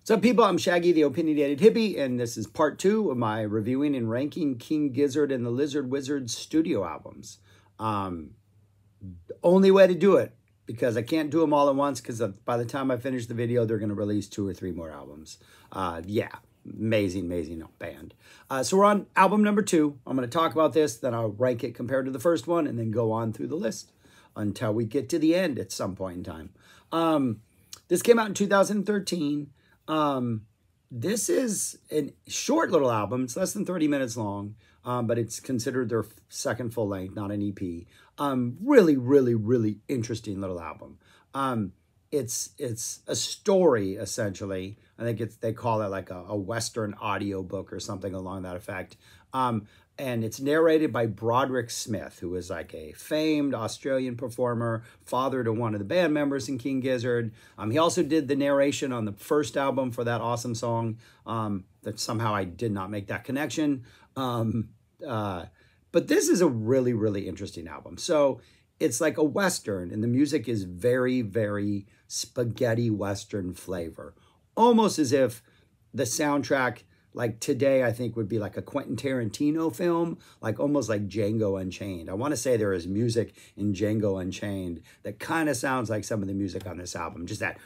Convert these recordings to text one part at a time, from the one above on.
What's up, people? I'm Shaggy, the Opinionated Hippie, and this is part 2 of my reviewing and ranking King Gizzard and the Lizard Wizard studio albums. The only way to do it, because I can't do them all at once, because by the time I finish the video, they're going to release 2 or 3 more albums. Yeah, amazing band. So we're on album number 2. I'm going to talk about this, then I'll rank it compared to the first one, and then go on through the list until we get to the end at some point in time. This came out in 2013. This is a short little album. It's less than 30 minutes long, but it's considered their second full length, not an EP. Really interesting little album. It's a story, essentially. I think they call it like a Western audio book or something along that effect. And it's narrated by Broderick Smith, who is like a famed Australian performer, father to one of the band members in King Gizzard. He also did the narration on the first album for that awesome song that somehow I did not make that connection. But this is a really interesting album. So it's like a Western, and the music is very spaghetti Western flavor. Almost as if the soundtrack, like today, I think would be like a Quentin Tarantino film, like almost like Django Unchained. I want to say there is music in Django Unchained that kind of sounds like some of the music on this album. Just that,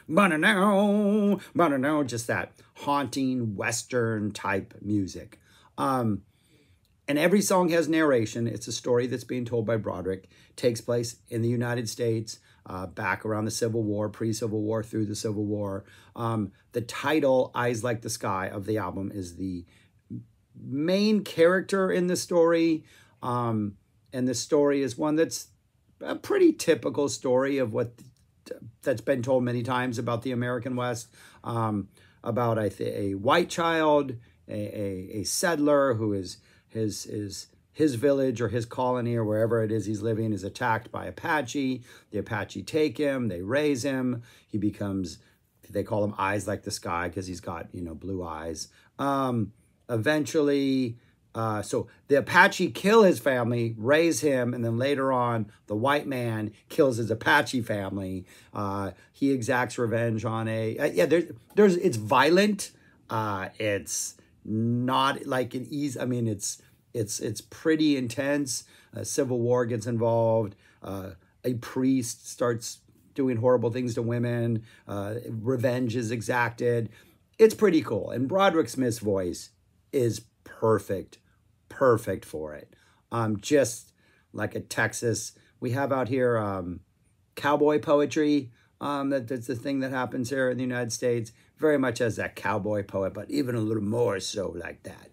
just that haunting Western type music. And every song has narration. It's a story that's being told by Broderick. Takes place in the United States, back around the Civil War, pre-Civil War, through the Civil War. The title, Eyes Like the Sky, of the album is the main character in the story. And the story is one that's a pretty typical story of that's been told many times about the American West. About a white child, a settler who is his village or his colony or wherever it is he's living is attacked by Apache. The Apache take him, they raise him. He becomes, they call him Eyes Like the Sky because he's got, blue eyes. Eventually, so the Apache kill his family, raise him, and then later on, the white man kills his Apache family. He exacts revenge on it's violent. It's not like an easy, I mean, it's pretty intense. Civil War gets involved. A priest starts doing horrible things to women. Revenge is exacted. It's pretty cool. And Broderick Smith's voice is perfect for it. Just like a Texas, we have out here cowboy poetry. That's the thing that happens here in the United States. Very much as that cowboy poet, but even a little more so like that.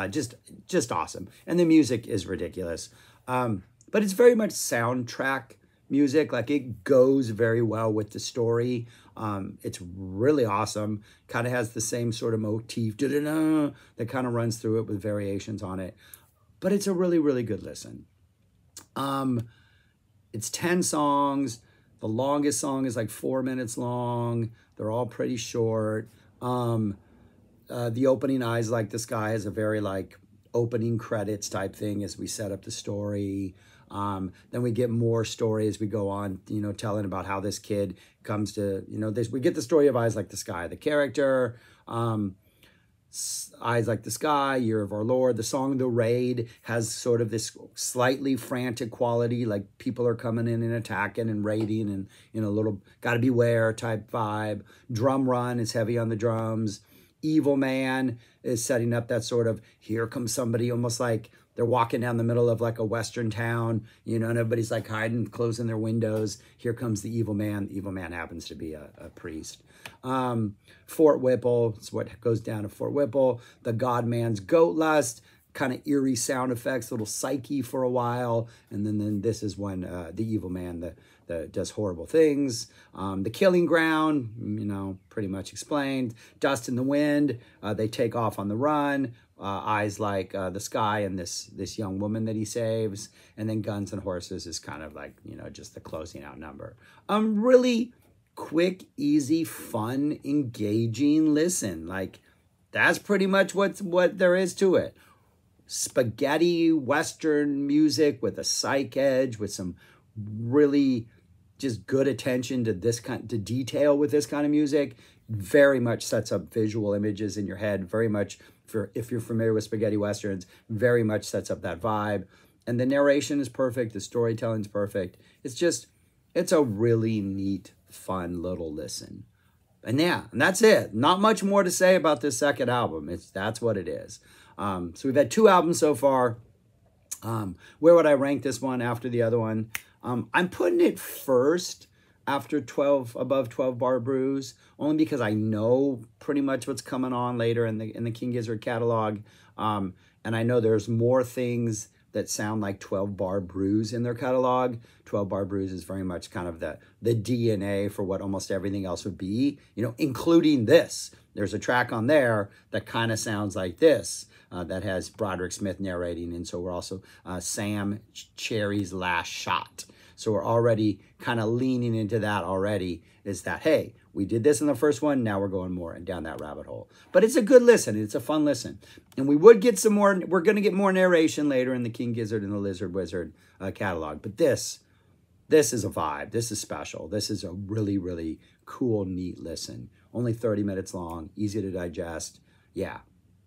Just awesome. And the music is ridiculous. But it's very much soundtrack music. Like, it goes very well with the story. It's really awesome. Kind of has the same sort of motif that kind of runs through it with variations on it. But it's a really good listen. It's 10 songs. The longest song is like 4 minutes long. They're all pretty short. The opening, Eyes Like the Sky, is a very like opening credits type thing as we set up the story. Then we get more story as we go on, telling about how this kid comes to, we get the story of Eyes Like the Sky, the character, Eyes Like the Sky, Year of Our Lord. The song The Raid has sort of this slightly frantic quality, like people are coming in and attacking and raiding and, little gotta beware type vibe. Drum Run is heavy on the drums. Evil Man is setting up that sort of, here comes somebody, almost like they're walking down the middle of like a Western town, and everybody's like hiding, closing their windows. Here comes the evil man. The evil man happens to be a priest. Fort Whipple, it's what goes down to Fort Whipple. The God Man's Goat Lust, kind of eerie sound effects, little Psyche for a while. And then this is when the evil man that does horrible things. The Killing Ground, pretty much explained. Dust in the Wind, they take off on the run. Eyes Like the Sky, and this young woman that he saves. And then Guns and Horses is kind of like, just the closing out number. Really quick, easy, fun, engaging listen. Like, that's pretty much what there is to it. Spaghetti Western music with a psych edge, with some really just good attention to this kind to detail with this kind of music. very much sets up visual images in your head, very much, if you're familiar with spaghetti westerns, very much sets up that vibe. And the narration is perfect. The storytelling's perfect. It's a really neat, fun little listen. And yeah, and that's it. Not much more to say about this second album. That's what it is. So we've had 2 albums so far. Where would I rank this one after the other one? I'm putting it first after above 12 Bar Brews, only because I know pretty much what's coming on later in the King Gizzard catalog. And I know there's more things that sound like 12 Bar Brews in their catalog. 12 Bar Brews is very much kind of the DNA for what almost everything else would be, you know, including this. There's a track on there that kind of sounds like this, that has Broderick Smith narrating. And so we're also Sam Cherry's Last Shot. So we're already kind of leaning into that already, is that, hey, we did this in the first one, now we're going more and down that rabbit hole. But it's a good listen. It's a fun listen. And we would get some more, we're going to get more narration later in the King Gizzard and the Lizard Wizard catalog. But this is a vibe. This is special. This is a really, really cool, neat listen. Only 30 minutes long, easy to digest. Yeah.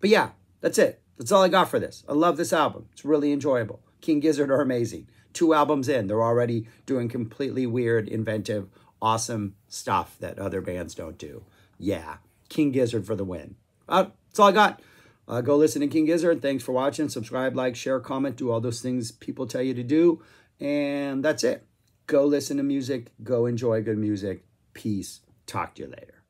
But yeah, that's it. That's all I got for this. I love this album. It's really enjoyable. King Gizzard are amazing. 2 albums in, they're already doing completely weird, inventive, awesome stuff that other bands don't do. Yeah, King Gizzard for the win. That's all I got. Go listen to King Gizzard. Thanks for watching. Subscribe, like, share, comment, do all those things people tell you to do. And that's it. Go listen to music. Go enjoy good music. Peace. Talk to you later.